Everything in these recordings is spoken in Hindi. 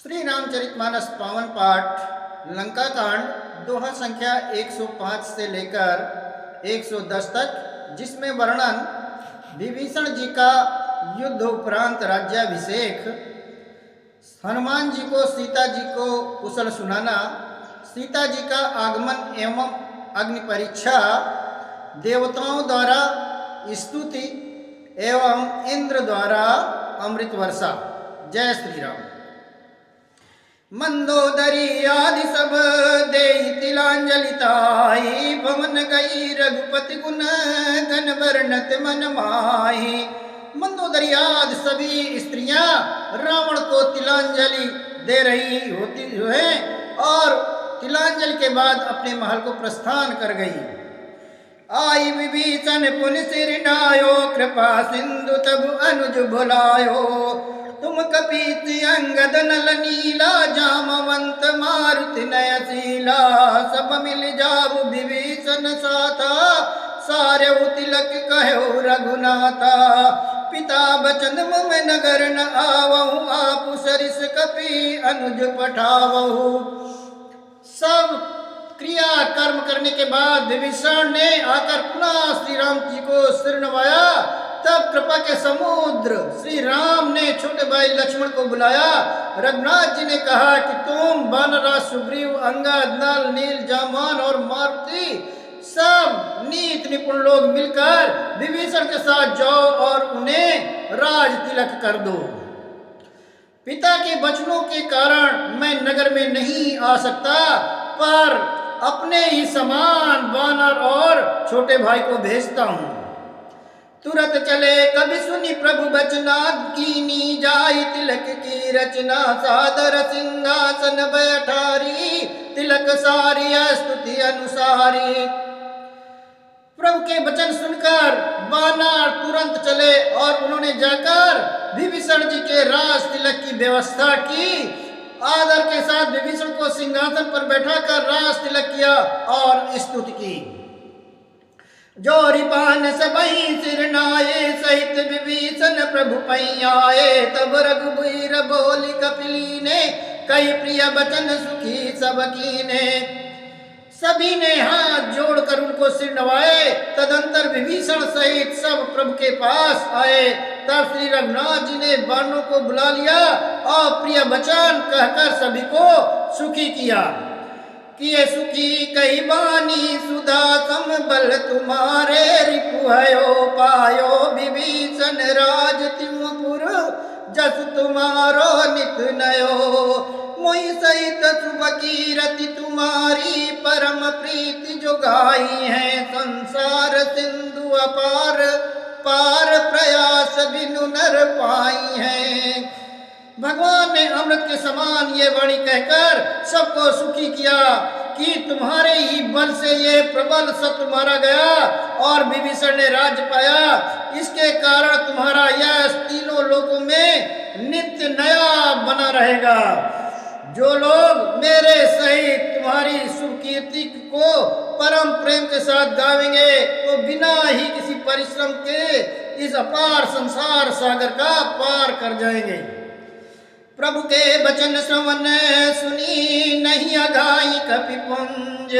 श्री रामचरितमानस पावन पाठ लंका कांड दोहा संख्या 105 से लेकर 110 तक, जिसमें वर्णन विभीषण जी का युद्ध उपरांत राज्याभिषेक, हनुमान जी को सीता जी को कुशल सुनाना, सीता जी का आगमन एवं अग्नि परीक्षा, देवताओं द्वारा स्तुति एवं इंद्र द्वारा अमृत वर्षा। जय श्री राम। मंदोदरी आदि सब देहि तिलांजलिताई, पवन गई रघुपति गुण गण वर्णत मन माही। मंदोदरी आदि सभी स्त्रियां रावण को तिलांजलि दे रही होती है और तिलांजलि के बाद अपने महल को प्रस्थान कर गई। आई विभीषण पुनि सिर नायो, कृपा सिंधु तब अनुज भुलायो। तुम कपीति अंगद नल नीला, जामवंत मारुति नयशीला। सब मिल जाऊ विभीषण साथा, सारे तिलक कहो रघुनाथा। पिता बचन मम नगर न आवहु, आप सरिस कपि अनुज पठावहु। सब क्रिया कर्म करने के बाद विभीषण ने आकर पुनः श्री राम जी को सिर नवाया। तब कृपा के समुद्र श्री राम ने छोटे भाई लक्ष्मण को बुलाया। रघुनाथ जी ने कहा कि तुम वानरराज सुग्रीव, अंगद, नल, नील, जामवान और मारुति सब नीत निपुण लोग मिलकर विभीषण के साथ जाओ और उन्हें राज तिलक कर दो। पिता के वचनों के कारण मैं नगर में नहीं आ सकता, पर अपने ही समान वानर और छोटे भाई को भेजता हूँ। तुरंत चले कभी सुनी प्रभु बचना, कीनी जाई तिलक की रचना। सादर सिंहासन बैठारी, तिलक सारी स्तुति अनुसारी। प्रभु के वचन सुनकर वानर तुरंत चले और उन्होंने जाकर विभीषण जी के राज तिलक की व्यवस्था की। आदर के साथ विभीषण को सिंहासन पर बैठाकर राज तिलक किया और स्तुति की। जोरी पान सबहि सिर नाये, सहित विभीषण प्रभु पै आए। तब रघुबीर बोली कपिलीने, कई प्रिय बचन सुखी सब कीने। सभी ने हाथ जोड़कर उनको सिर नवाए। तदंतर विभीषण सहित सब प्रभु के पास आए। तब श्री रघुनाथ जी ने वानरों को बुला लिया और प्रिय वचन कहकर सभी को सुखी किया। किए सुखी कही बानी सुधा, सम बल तुम्हारे रिपु भयो पायो। विभीषण राज तिमुपुर, जस तुम्हारो नित नयो। मोहि सहित शुभ कीरति तुम्हारी, परम प्रीति जो गाई है। संसार सिंधु अपार, पार प्रयास बिनु नर पाई है। भगवान ने अमृत के समान ये वाणी कहकर सबको सुखी किया कि तुम्हारे ही बल से ये प्रबल शत्रु मारा गया और विभीषण ने राज्य पाया। इसके कारण तुम्हारा यश तीनों लोकों में नित्य नया बना रहेगा। जो लोग मेरे सहित तुम्हारी सुकीर्ति को परम प्रेम के साथ गावेंगे, वो बिना ही किसी परिश्रम के इस अपार संसार सागर का पार कर जाएंगे। प्रभु के वचन श्रवण सुनी, नहीं अघाई कपिपुंज।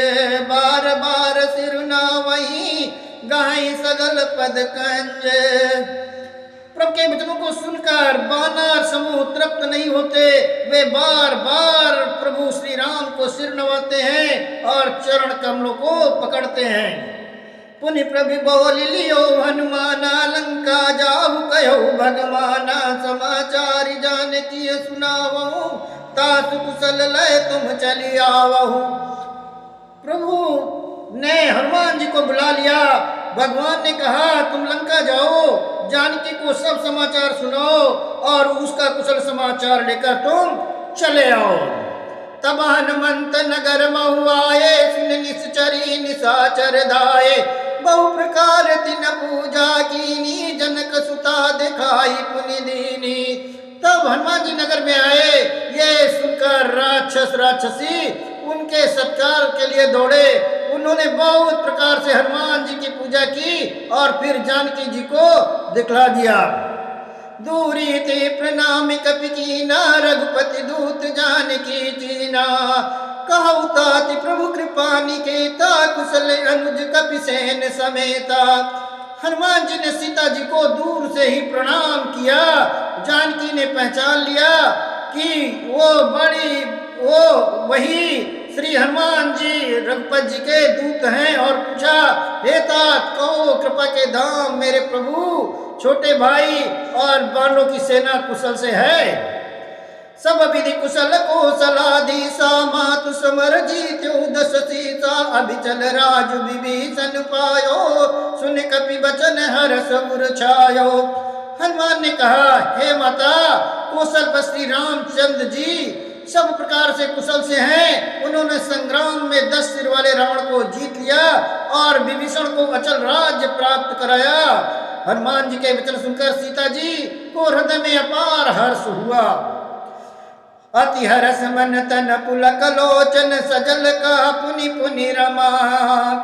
बार बार सिर नावई, गाई सगल पद कंज। प्रभु के वचनों को सुनकर वानर समूह तृप्त नहीं होते। वे बार बार प्रभु श्री राम को सिर नवाते हैं और चरण कमलों को पकड़ते हैं। पुनि प्रभु बोल लियो हनुमाना, लंका जाहु कहो भगवाना। समाचार जान किए सुनावहु, तासु कुशल लय तुम चली आवहु। प्रभु ने हनुमान जी को बुला लिया। भगवान ने कहा तुम लंका जाओ, जानकी को सब समाचार सुनाओ और उसका कुशल समाचार लेकर तुम चले आओ। तब हनुमंत नगर महु आए, सुन निश्चरी निशाचर धाये। बहु प्रकार तिन पूजा कीनी, जनक सुता दिखाई पुनि दीनी। तब हनुमान जी नगर में आए। ये सुनकर राक्षस राक्षसी उनके सत्कार के लिए दौड़े। उन्होंने बहुत प्रकार से हनुमान जी की पूजा की और फिर जानकी जी को दिखला दिया। दूरी ते प्रणाम कपि कीना, रघुपति दूत जानकी जीना। कहु तात प्रभु कृपा निकेता, कुशल अनुज कपिसेन समेता। हनुमान जी ने सीता जी को दूर से ही प्रणाम किया। जानकी ने पहचान लिया कि वो वही श्री हनुमान जी रघुपति जी के दूत हैं, और पूछा, हे तात कहो कृपा के धाम मेरे प्रभु, छोटे भाई और बालों की सेना कुशल से है। सब विधि कुशल कौशलाधीशा, मातु समर जीत्यो दस सीता। अभिचल राजु विभीषण पायो, सुन कपि बचन हर्ष उर छायो। हनुमान ने कहा, हे माता, कौशल पर श्री रामचंद्र जी सब प्रकार से कुशल से हैं। उन्होंने संग्राम में 10 सिर वाले रावण को जीत लिया और विभीषण को अचल राज्य प्राप्त कराया। हनुमान जी के वचन सुनकर सीता जी को हृदय में अपार हर्ष हुआ। अति हर्ष मन तन पुलक लोचन, सजल का पुनि पुनि रमा।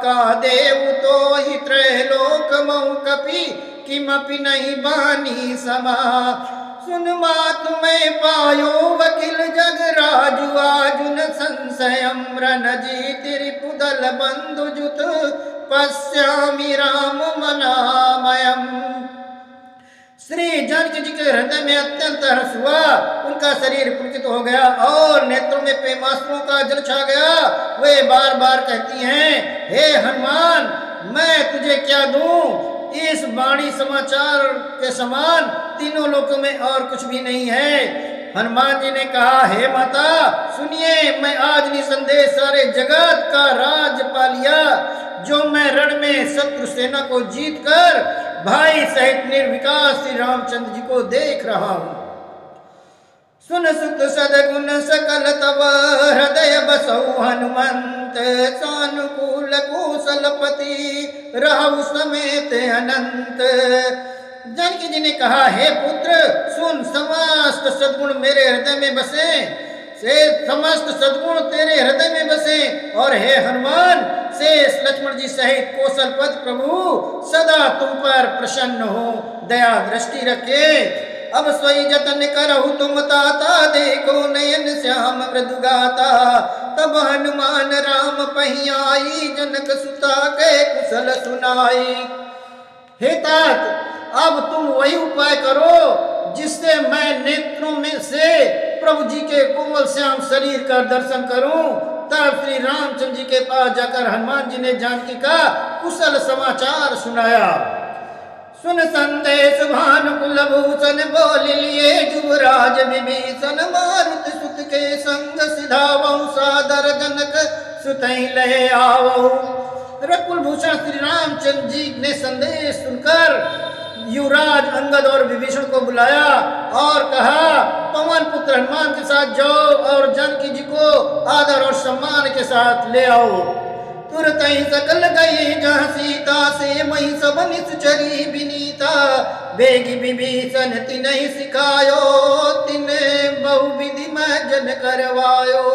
का देव तो ही त्रैलोक मऊ कपि, किमपि नहीं बानी समा। सुन मातु मैं पायो वकील जग राजु, आजुन संशयम रणजीति रिपुदल बंधु जुत। पश्यामि राम मनामयम। श्री जानकी जी के हृदय में अत्यंत हर्ष हुआ। उनका शरीर पुलकित हो गया और नेत्रों में प्रेमाश्रुओं का जल छा गया। वे बार बार कहती हैं, हे हनुमान, मैं तुझे क्या दूं? इस वाणी समाचार के समान तीनों लोकों में और कुछ भी नहीं है। हनुमान जी ने कहा, हे माता सुनिए, मैं आज निसंदेह सारे जगत का राज पा लिया, जो मैं रण में शत्रु सेना को जीत कर भाई सहित निर्विकार श्री रामचंद्र जी को देख रहा हूं। सुन सुत सदगुण सकल तव, हृदय बसौ हनुमंत। सानुकूल कौशलपति, रहु समेत अनंत। जानकी जी ने कहा, हे पुत्र सुन, समस्त सद्गुण मेरे हृदय में बसे, समस्त सद्गुण तेरे हृदय में बसे। और हे हनुमान, शेष लक्ष्मण जी सहित कौशलपति प्रभु सदा तुम पर प्रसन्न हो, दया दृष्टि रखे। अब सोई जतन करहु तुम ताता, देखो नयन श्याम मृदु गाता। तब हनुमान राम पहियाई, जनक सुता के कुशल सुनाई। हे तात, अब तुम वही उपाय करो जिससे मैं नेत्रों में से प्रभु जी के कोमल श्याम शरीर का दर्शन करूं। तब श्री रामचंद्र जी के पास जाकर हनुमान जी ने जानकी का कुशल समाचार सुनाया। सुन संदेश भानुकुल भूषण, बोल लिए युवराज विभीषण। मारुति सुत के संग सिधावऊ, सादर जनक सुतई ले आवऊ। रकुल भूषण श्री रामचंद्र जी ने संदेश सुनकर युवराज अंगद और विभीषण को बुलाया और कहा, पवन पुत्र हनुमान के साथ जाओ और जानकी जी को आदर और सम्मान के साथ ले आओ। तुरत ही सकल गई जहाँ सीता से, मही सब निश्चरी विनीता। बेगी विभीषण तिन्हि सिखायो, तिने बहुविधि में जन करवायो।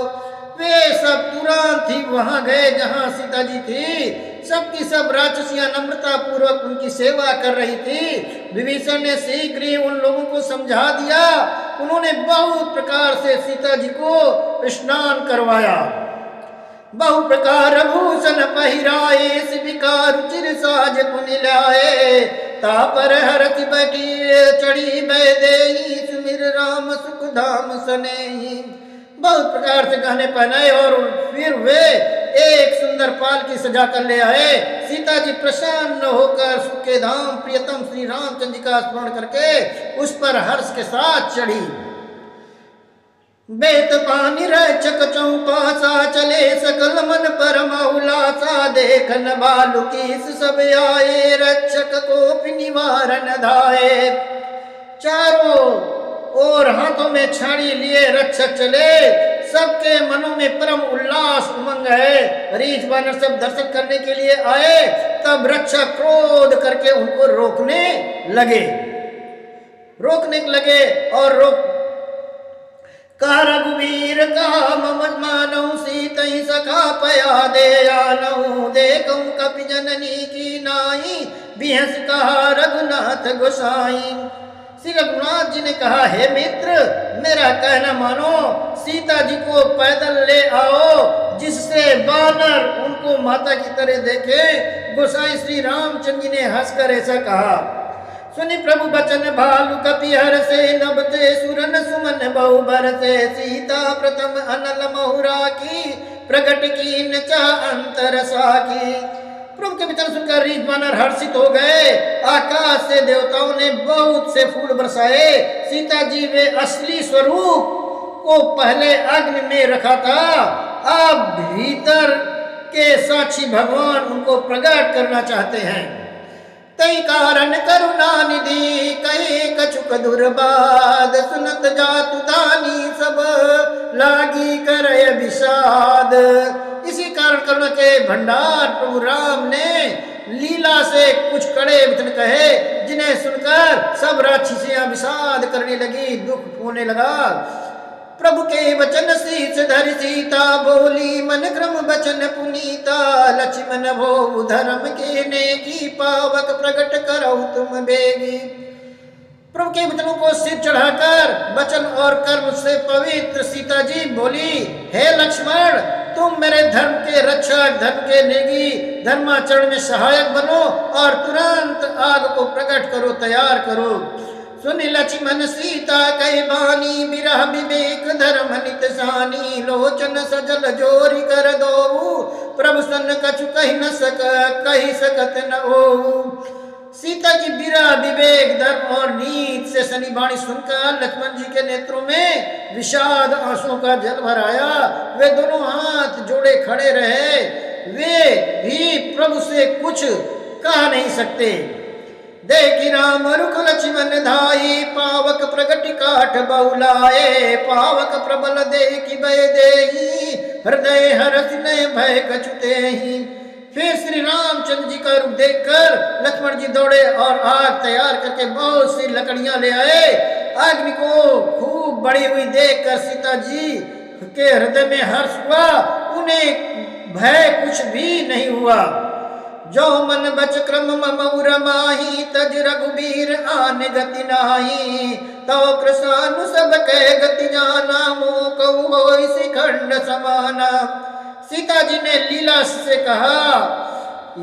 वे सब तुरंत ही वहां गए जहां सीता जी थी। सबकी सब राक्षसियां नम्रता पूर्वक उनकी सेवा कर रही थी। विभीषण ने शीघ्र ही उन लोगों को समझा दिया। उन्होंने बहुत प्रकार से सीता जी को स्नान करवाया। बहु प्रकार भूषण पहिराए, शिविकार चिर साज पुनि लाए। तापर हरति बैठी चढ़ी बैदेही, सुमिर राम सुख धाम सनेही। बहुत प्रकार से गहने पहनाए और फिर वे एक सुंदर पालकी सजा कर ले आए। सीता जी प्रसन्न होकर सुख के धाम प्रियतम श्री रामचंद्र जी का स्मरण करके उस पर हर्ष के साथ चढ़ी। बेत पानी रक्षक चौपासा, चले सकल मन परम उल्लासा। देखन बालुकीस सब आए, रक्षक को निवारण धाये। चारों और हाथों में छाड़ी लिए रक्षक चले। सबके मनों में परम उल्लास उमंग है। रीछ बानर सब दर्शन करने के लिए आए। तब रक्षक क्रोध करके उनको रोकने लगे और का रघुवीर का मम मानौ, सीतहि सखा पया दे आनौ। देखौ कपि जननी की नाई, बिहस कहा रघुनाथ गोसाई। श्री रघुनाथ जी ने कहा, हे मित्र, मेरा कहना मानो, सीता जी को पैदल ले आओ, जिससे बानर उनको माता की तरह देखे। गोसाई श्री रामचंद्र जी ने हंसकर ऐसा कहा। सुनि प्रभु बचन भालु कपि हरसे, नभते सुरन सुमन बहु बरसे। सीता प्रथम अनल महुरा की, प्रगट कीन चाह अंतर साकी। प्रभु के वचन सुनकर रीछ बानर हर्षित हो गए। आकाश से देवताओं ने बहुत से फूल बरसाए। सीता जी वे असली स्वरूप को पहले अग्नि में रखा था, अब भीतर के साक्षी भगवान उनको प्रकट करना चाहते हैं। तई कारण करुणा निधि, कई कछुक दुर्बाद। सुनत जातु दानी, सब लागी करय विषाद। इसी कारण करुणा के भंडार प्रभु राम ने लीला से कुछ कड़े वचन कहे, जिन्हें सुनकर सब राक्षसियां विषाद करने लगी, दुख होने लगा। प्रभु के वचन शीस धरि सीता, बोली मन क्रम वचन पुनीता। लक्ष्मण भो धर्म के नेकी, पावक प्रकट करो तुम बेगी। प्रभु के वचनों को सिर चढ़ाकर वचन और कर्म से पवित्र सीता जी बोली, हे लक्ष्मण, तुम मेरे धर्म के रक्षक, धर्म के नेगी, धर्माचरण में सहायक बनो और तुरंत आग को प्रकट करो, तैयार करो। सुनि लक्ष्मण सीता कहि बानी, बिरह विवेक धर्म नित सानी। लोचन सजल जोरी कर दो, प्रभु सन कछु कहि न कहि सकत न हो। सीता की बिरह विवेक धर्म और नीत से सनी वाणी सुनकर लक्ष्मण जी के नेत्रों में विषाद आंसुओं का जल भर आया। वे दोनों हाथ जोड़े खड़े रहे, वे भी प्रभु से कुछ कह नहीं सकते। देखी राम रुख लक्ष्मण धाई, पावक प्रगट काठ बहुलाए। पावक प्रबल देखी भय देही, हृदय हरस नय भय कछुते ही। फिर श्री रामचंद्र जी का रूप देखकर लक्ष्मण जी दौड़े और आग तैयार करके बहुत सी लकड़ियां ले आए। अग्नि को खूब बढ़ी हुई देखकर सीता जी के हृदय में हर्ष हुआ, उन्हें भय कुछ भी नहीं हुआ। जो मन बच क्रम मम माही, तज रघुबीर आन गति नाही। तो कृष्ण सब कह गति जाना, मोह कहु होई शिखंड समाना। सीता जी ने लीला से कहा,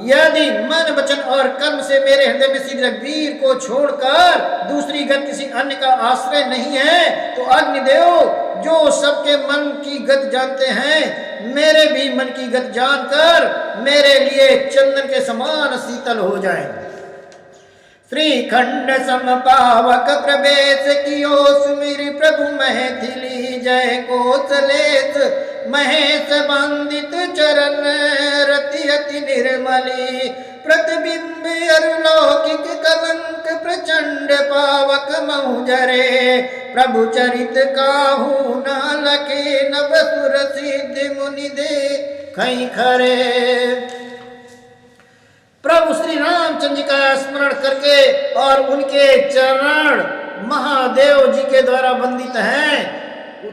यदि मन वचन और कर्म से मेरे हृदय में श्री रघुवीर को छोड़कर दूसरी गति किसी अन्य का आश्रय नहीं है, तो अग्निदेव जो सबके मन की गति जानते हैं, मेरे भी मन की गति जानकर मेरे लिए चंदन के समान शीतल हो जाए। श्रीखंड सम पावक प्रवेश कियो, सुमिर प्रभु मैथिली जय कोसलेश। महेश वंदित चरण रति अति निर्मली, प्रतिबिंब अरुलौकिक कलंक प्रचंड पावक महुजरे। प्रभु चरित काहू न लखे, नभ सुर सिद्धि मुनि दे खई खरे। प्रभु श्री रामचंद्र जी का स्मरण करके और उनके चरण महादेव जी के द्वारा वंदित हैं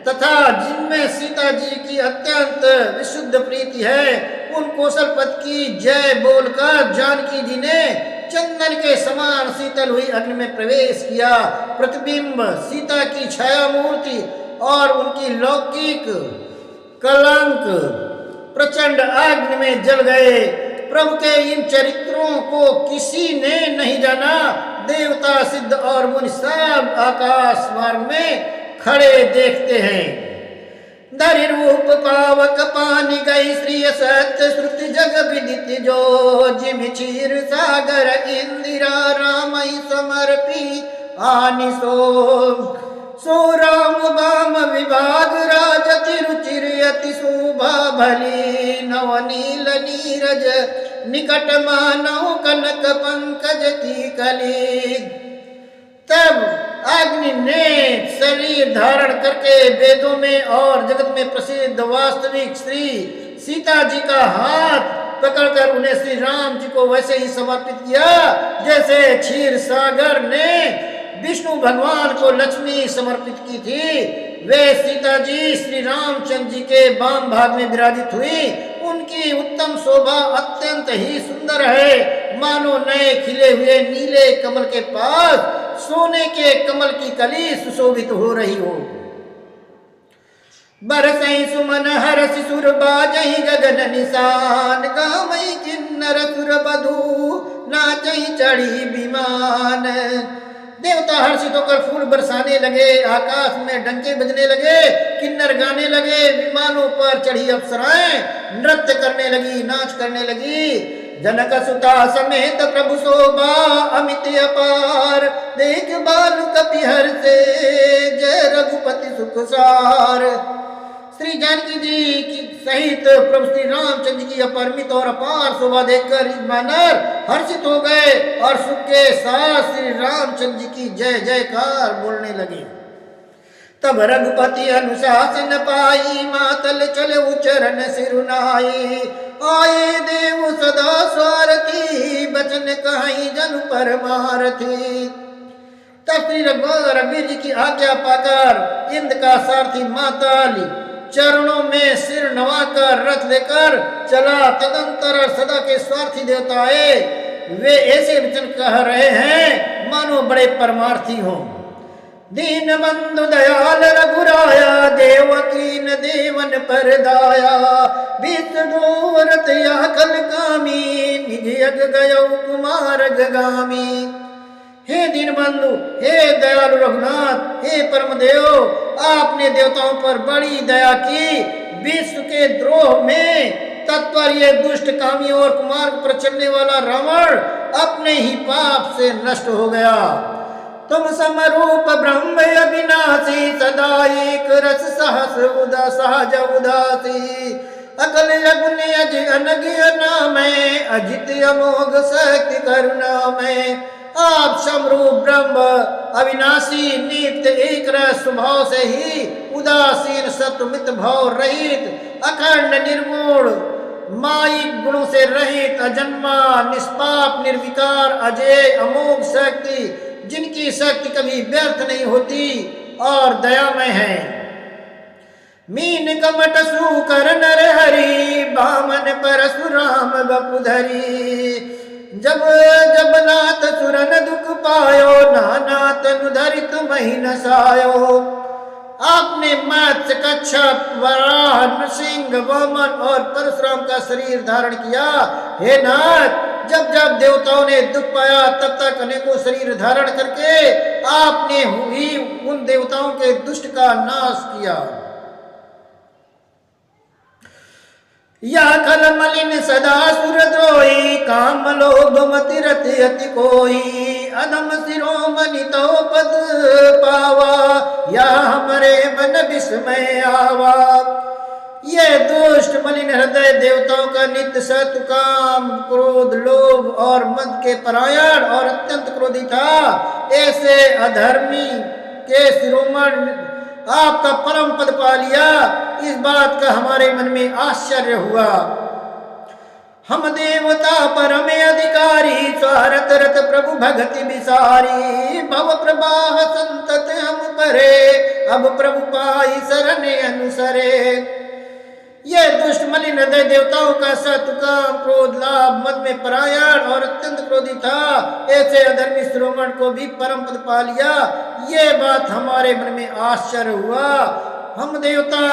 तथा जिनमें सीता जी की अत्यंत विशुद्ध प्रीति है, उन कौशलपति की जय बोलकर जानकी जी ने चंदन के समान शीतल हुई अग्नि में प्रवेश किया। प्रतिबिंब सीता की छाया मूर्ति और उनकी लौकिक कलंक प्रचंड अग्नि में जल गए। प्रभु के इन चरित्रों को किसी ने नहीं जाना। देवता सिद्ध और मुनि सब आकाश मार्ग में खड़े देखते हैं। धरि रूप पावक पानी गई, श्री सत्य श्रुति जग विदित जो। जिम क्षीर सागर इंदिरा, रामई समर्पी आनि सो राम बाम विभाग, राजति रुचिर अति शोभा भली। नवनील नीरज निकट मानव, कनक पंकज की कली। तब अग्नि ने शरीर धारण करके वेदों में और जगत में प्रसिद्ध वास्तविक श्री सीता जी का हाथ पकड़कर उन्हें श्री राम जी को वैसे ही समर्पित किया जैसे क्षीर सागर ने विष्णु भगवान को लक्ष्मी समर्पित की थी। वे सीता जी श्री रामचंद्र जी के वाम भाग में विराजित हुई। उनकी उत्तम शोभा अत्यंत ही सुंदर है, मानो नए खिले हुए नीले कमल के पास सोने के कमल की कली सुशोभित हो रही हो। बरसई सुमन हरसि सुर बाजहि गगन निशान, गावई किन्नर सुर बधू नाचई चढ़ी विमान। देवता हर्षित होकर फूल बरसाने लगे, आकाश में डंके बजने लगे, किन्नर गाने लगे, विमानों पर चढ़ी अप्सराएं नृत्य करने लगी, नाच करने लगी। जनक सुता समेत प्रभु शोभा अमित अपार, देख बालु कपि हर्षे जय रघुपति सुख सार। श्री जानकी जी की सहित प्रभु श्री रामचंद्र की अपरिमित और अपार शोभा देखकर वानर हर्षित हो गए और सुख के साथ श्री रामचंद्र जी की जय जयकार बोलने लगे। तब रघुपति अनुशासन पाई, मातल चले उचरण सिरुनाई। आए देव सदा स्वारथी, बचन कहीं जन परमारथी। तब श्री रघुवीर जी की आज्ञा पाकर इंद्र का सारथी मातल चरणों में सिर नवाकर रथ लेकर चला। तदंतर सदा के स्वार्थी देवताए वे ऐसे वचन कह रहे हैं मानो बड़े परमार्थी हों। दीन बंधु दयाल रघुराया, देवकीन देवन पर दाया। बीत दूरत या कल कामी, निज यग गयो कुमार गगामी। हे दीनबंधु, हे दयालु रघुनाथ, हे परमदेव, आपने देवताओं पर बड़ी दया की। विश्व के द्रोह में तत्पर ये दुष्ट कामी और कुमार पर चलने वाला रावण अपने ही पाप से नष्ट हो गया। तुम समरूप ब्रह्म अविनाशी, सदा एक रस सहस सहज उदासी। अकल यज्ञ अज अनज्ञ नाम, अजित अमोघ शक्ति करुणा में। आप समरूप ब्रह्म अविनाशी, नित्य एक रस स्वभाव से ही उदासीन, सत्वमित भाव रहित, अखंड निर्गुण मायिक गुणों से रहित, अजन्मा निष्पाप निर्विकार अजय अमोघ शक्ति, जिनकी शक्ति कभी व्यर्थ नहीं होती और दयामय है। मीन कमट सूकर नर हरि, बामन परशुराम बपुधरी। जब जब नाथ सुरन दुख पायो, नाना तनु धरित मही नसायो। आपने मत्स्य कच्छप वराह नृसिंह वामन और परशुराम का शरीर धारण किया। हे नाथ, जब जब देवताओं ने दुख पाया तब तक अनेकों शरीर धारण करके आपने ही उन देवताओं के दुष्ट का नाश किया। या खल मलिन सदा सुरद्रोही, काम लोभ मति रति अति कोई। अधम शिरोमणि तो पद पावा, या हमरे मन विस्मय आवा। ये दुष्ट मलिन हृदय देवताओं का नित्य शत्रु, काम क्रोध लोभ और मद के परायण और अत्यंत क्रोधी था। ऐसे अधर्मी के शिरोमणि आपका परम पद पा लिया, इस बात का हमारे मन में आश्चर्य हुआ। हम देवता परम अधिकारी, स्वारथ रत प्रभु भगति विसारी। भव प्रवाह संतत हम परे, अब प्रभु पाई शरणे अनुसरे। ये दुष्ट मलिन हृदय देवताओं का शत्रु, काम क्रोध लाभ मद में परायण और अत्यंत क्रोधी था। ऐसे अधर्मी श्रोमण को भी परम पद पा लिया, ये बात हमारे मन में आश्चर्य हुआ। हम देवता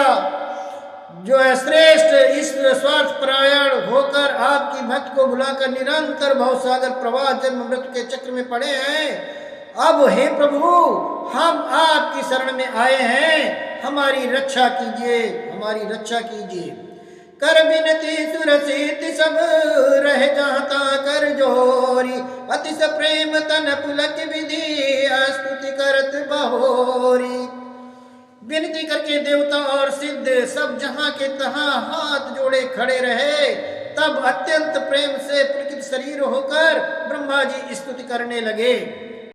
जो है श्रेष्ठ इस स्वार्थ परायण होकर आपकी भक्त को भुलाकर निरंतर भवसागर प्रवाह जन्म मृत्यु के चक्र में पड़े हैं। अब हे प्रभु, हम आपकी शरण में आए हैं, हमारी रक्षा कीजिए, हमारी रक्षा कीजिए। कर बिनती सुरसित सब रह जाता कर जोरी, अतिश प्रेम तन पुलक विधि स्तुति करत बहोरी। विनती करके देवता और सिद्ध सब जहां के तहां हाथ जोड़े खड़े रहे। तब अत्यंत प्रेम से पुलकित शरीर होकर ब्रह्मा जी स्तुति करने लगे।